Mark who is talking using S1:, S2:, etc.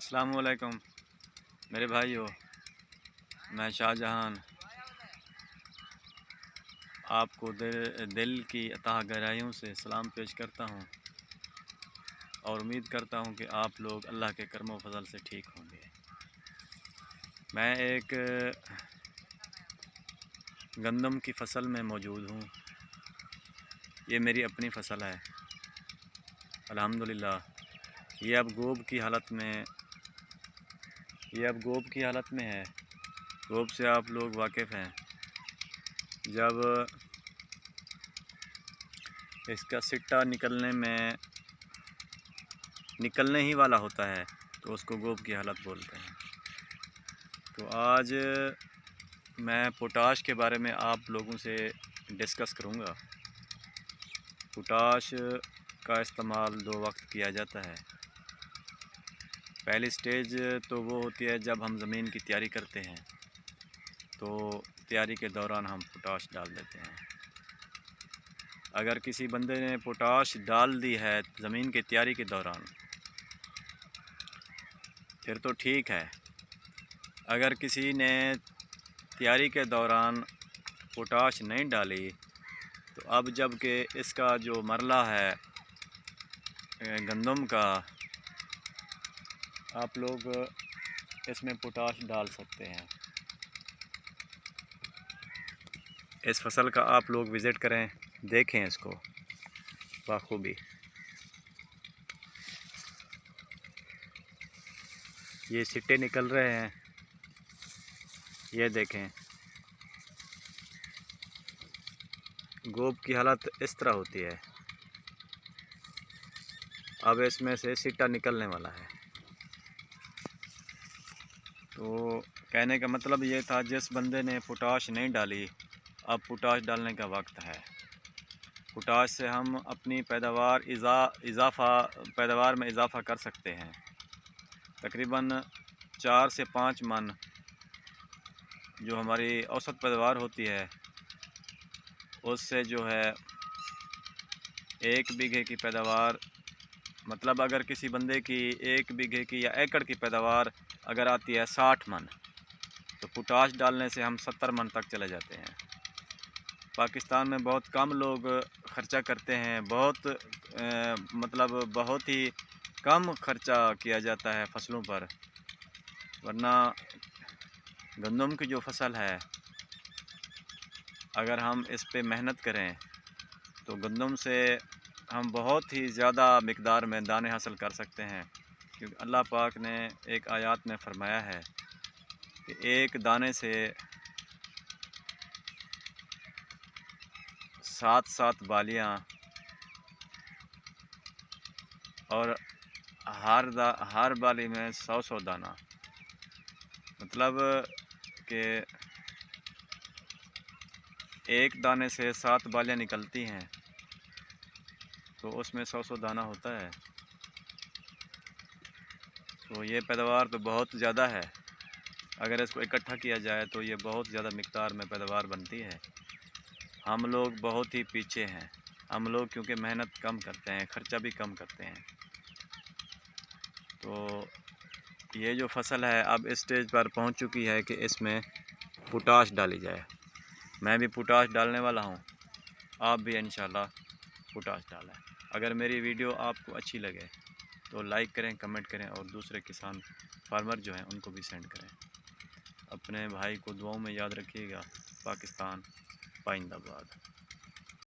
S1: अस्सलाम वालेकुम मेरे भाइयों। मैं शाहजहान आपको दिल की अथाह गहराइयों से सलाम पेश करता हूँ और उम्मीद करता हूँ कि आप लोग अल्लाह के करम फजल से ठीक होंगे। मैं एक गंदम की फसल में मौजूद हूँ। ये मेरी अपनी फसल है अल्हम्दुलिल्लाह। ये अब गोब की हालत में है। गोब से आप लोग वाकिफ़ हैं। जब इसका सिट्टा निकलने ही वाला होता है तो उसको गोब की हालत बोलते हैं। तो आज मैं पोटाश के बारे में आप लोगों से डिस्कस करूंगा। पोटाश का इस्तेमाल 2 वक्त किया जाता है। पहली स्टेज तो वो होती है जब हम ज़मीन की तैयारी करते हैं, तो तैयारी के दौरान हम पोटाश डाल देते हैं। अगर किसी बंदे ने पोटाश डाल दी है ज़मीन की तैयारी के दौरान फिर तो ठीक है। अगर किसी ने तैयारी के दौरान पोटाश नहीं डाली तो अब जब कि इसका जो मरला है गंदम का, आप लोग इसमें पोटाश डाल सकते हैं। इस फसल का आप लोग विज़िट करें, देखें इसको बाखूबी। ये सिट्टे निकल रहे हैं, ये देखें। गोब की हालत इस तरह होती है। अब इसमें से सिट्टा निकलने वाला है। तो कहने का मतलब ये था, जिस बंदे ने पोटाश नहीं डाली, अब पोटाश डालने का वक्त है। पोटाश से हम अपनी पैदावार में इजाफ़ा कर सकते हैं। तकरीबन 4 से 5 मन जो हमारी औसत पैदावार होती है, उससे जो है 1 बीघे की पैदावार, मतलब अगर किसी बंदे की 1 बीघे की या एकड़ की पैदावार अगर आती है 60 मन, तो पोटाश डालने से हम 70 मन तक चले जाते हैं। पाकिस्तान में बहुत कम लोग ख़र्चा करते हैं। मतलब बहुत ही कम खर्चा किया जाता है फसलों पर। वरना गंदम की जो फसल है, अगर हम इस पे मेहनत करें तो गंदम से हम बहुत ही ज़्यादा मिक़दार में दाने हासिल कर सकते हैं। क्योंकि अल्लाह पाक ने एक आयत में फ़रमाया है कि एक दाने से 7-7 बालियाँ और हर बाली में 100-100 दाना, मतलब कि एक दाने से 7 बालियाँ निकलती हैं तो उसमें 100-100 दाना होता है। तो ये पैदावार तो बहुत ज़्यादा है। अगर इसको इकट्ठा किया जाए तो ये बहुत ज़्यादा मिक़दार में पैदावार बनती है। हम लोग बहुत ही पीछे हैं। हम लोग क्योंकि मेहनत कम करते हैं, ख़र्चा भी कम करते हैं। तो ये जो फसल है अब इस स्टेज पर पहुंच चुकी है कि इसमें पोटाश डाली जाए। मैं भी पोटाश डालने वाला हूं, आप भी इंशाल्लाह पोटाश डालें। अगर मेरी वीडियो आपको अच्छी लगे तो लाइक करें, कमेंट करें और दूसरे किसान फार्मर जो हैं उनको भी सेंड करें। अपने भाई को दुआओं में याद रखिएगा। पाकिस्तान जिंदाबाद।